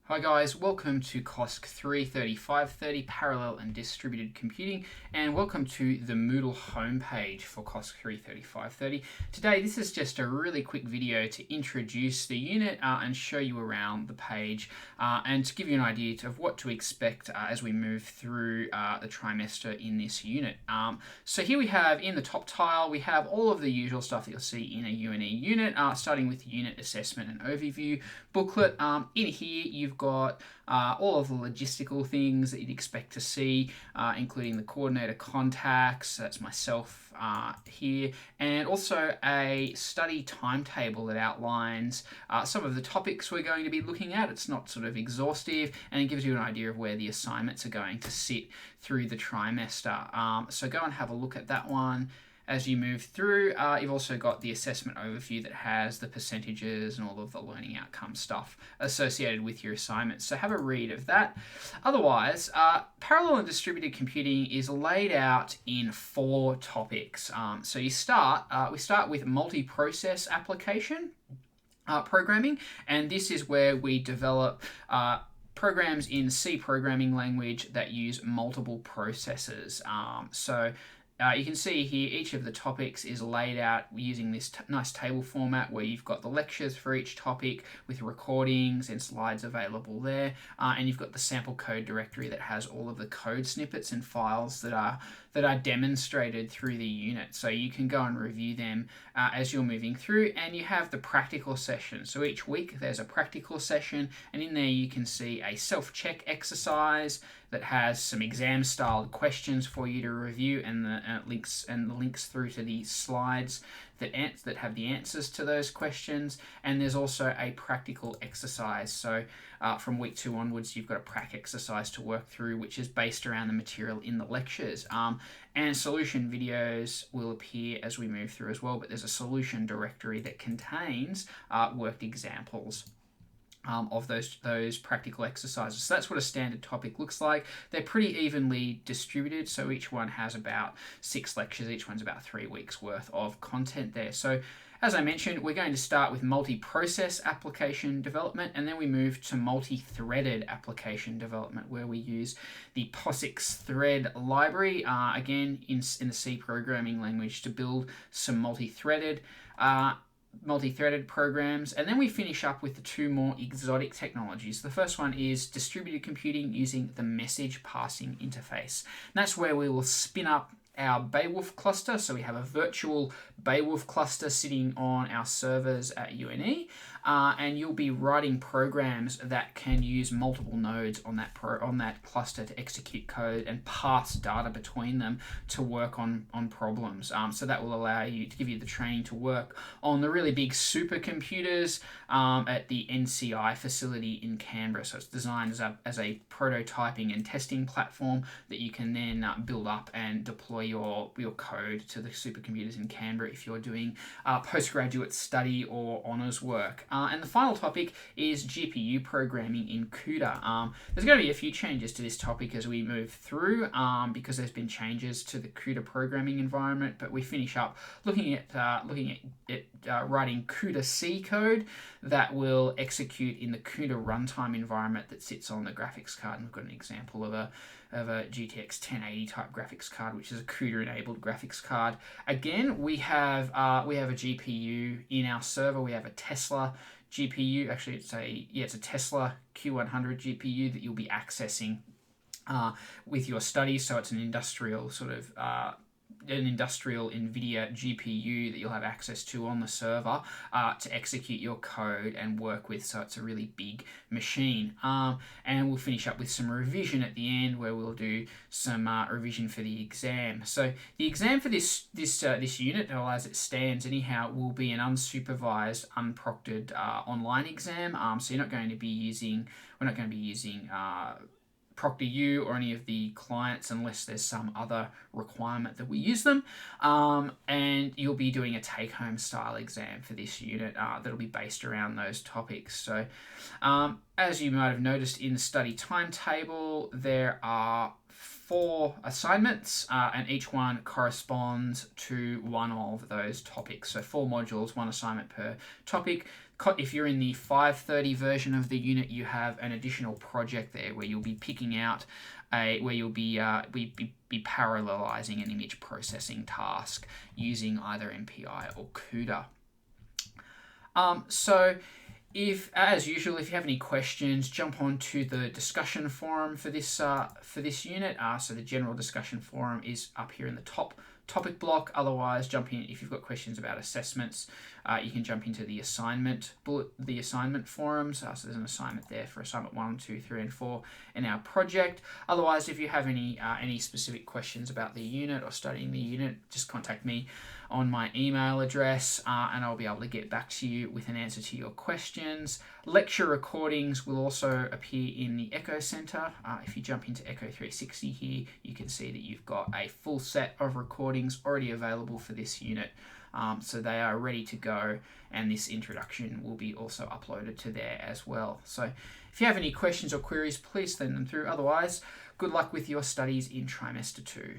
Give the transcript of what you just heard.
Hi guys, welcome to COSC330 530 Parallel and Distributed Computing, and welcome to the Moodle homepage for COSC330 530. Today this is just a really quick video to introduce the unit and show you around the page and to give you an idea of what to expect as we move through the trimester in this unit. So here we have in the top tile, we have all of the usual stuff that you'll see in a UNE unit, starting with unit assessment and overview booklet. In here you've got all of the logistical things that you'd expect to see, including the coordinator contacts, that's myself here, and also a study timetable that outlines some of the topics we're going to be looking at. It's not sort of exhaustive, and it gives you an idea of where the assignments are going to sit through the trimester. So go and have a look at that one. As you move through, you've also got the assessment overview that has the percentages and all of the learning outcome stuff associated with your assignments. So have a read of that. Otherwise, parallel and distributed computing is laid out in 4 topics. So we start with multi-process application programming, and this is where we develop programs in C programming language that use multiple processors. You can see here each of the topics is laid out using this nice table format where you've got the lectures for each topic with recordings and slides available there, and you've got the sample code directory that has all of the code snippets and files that are demonstrated through the unit. So you can go and review them as you're moving through, and you have the practical session. So each week there's a practical session, and in there you can see a self-check exercise that has some exam-styled questions for you to review, and the links through to the slides that have the answers to those questions. And there's also a practical exercise. So from week 2 onwards, you've got a prac exercise to work through, which is based around the material in the lectures. And solution videos will appear as we move through as well, but there's a solution directory that contains worked examples of those practical exercises. So that's what a standard topic looks like. They're pretty evenly distributed, so each one has about 6 lectures. Each one's about 3 weeks worth of content there. So as I mentioned, we're going to start with multi-process application development, and then we move to multi-threaded application development, where we use the POSIX thread library, again in the C programming language, to build some multi-threaded programs. And then we finish up with the 2 more exotic technologies. The first one is distributed computing using the message passing interface. And that's where we will spin up our Beowulf cluster. So we have a virtual Beowulf cluster sitting on our servers at UNE, and you'll be writing programs that can use multiple nodes on that cluster to execute code and pass data between them to work on problems. So that will allow you to give you the training to work on the really big supercomputers at the NCI facility in Canberra. So it's designed as a prototyping and testing platform that you can then build up and deploy your code to the supercomputers in Canberra if you're doing postgraduate study or honours work. And the final topic is GPU programming in CUDA. There's going to be a few changes to this topic as we move through, because there's been changes to the CUDA programming environment, but we finish up looking at writing CUDA C code that will execute in the CUDA runtime environment that sits on the graphics card. And we've got an example of a GTX 1080 type graphics card, which is a CUDA enabled graphics card. Again, we have a GPU in our server. We have a Tesla GPU. Actually, it's a Tesla Q100 GPU that you'll be accessing with your studies. So it's an industrial NVIDIA GPU that you'll have access to on the server to execute your code and work with. So it's a really big machine. And we'll finish up with some revision at the end, where we'll do some revision for the exam. So the exam for this unit, or as it stands anyhow, will be an unsupervised, unproctored online exam. So we're not going to be using ProctorU or any of the clients unless there's some other requirement that we use them. And you'll be doing a take-home style exam for this unit that'll be based around those topics. So as you might have noticed in the study timetable, there are 4 assignments, and each one corresponds to one of those topics. So 4 modules, 1 assignment per topic. If you're in the 530 version of the unit, you have an additional project there where you'll be picking out where you'll be parallelizing an image processing task using either MPI or CUDA. So as usual, if you have any questions, jump onto the discussion forum for this unit. So the general discussion forum is up here in the top topic block. Otherwise, jump in if you've got questions about assessments. You can jump into the assignment forums. So there's an assignment there for assignment 1, 2, 3, and 4 in our project. Otherwise, if you have any specific questions about the unit or studying the unit, just contact me on my email address, and I'll be able to get back to you with an answer to your questions. Lecture recordings will also appear in the Echo Center. If you jump into Echo 360 here, you can see that you've got a full set of recordings already available for this unit. So they are ready to go, and this introduction will be also uploaded to there as well. So if you have any questions or queries, please send them through. Otherwise, good luck with your studies in trimester 2.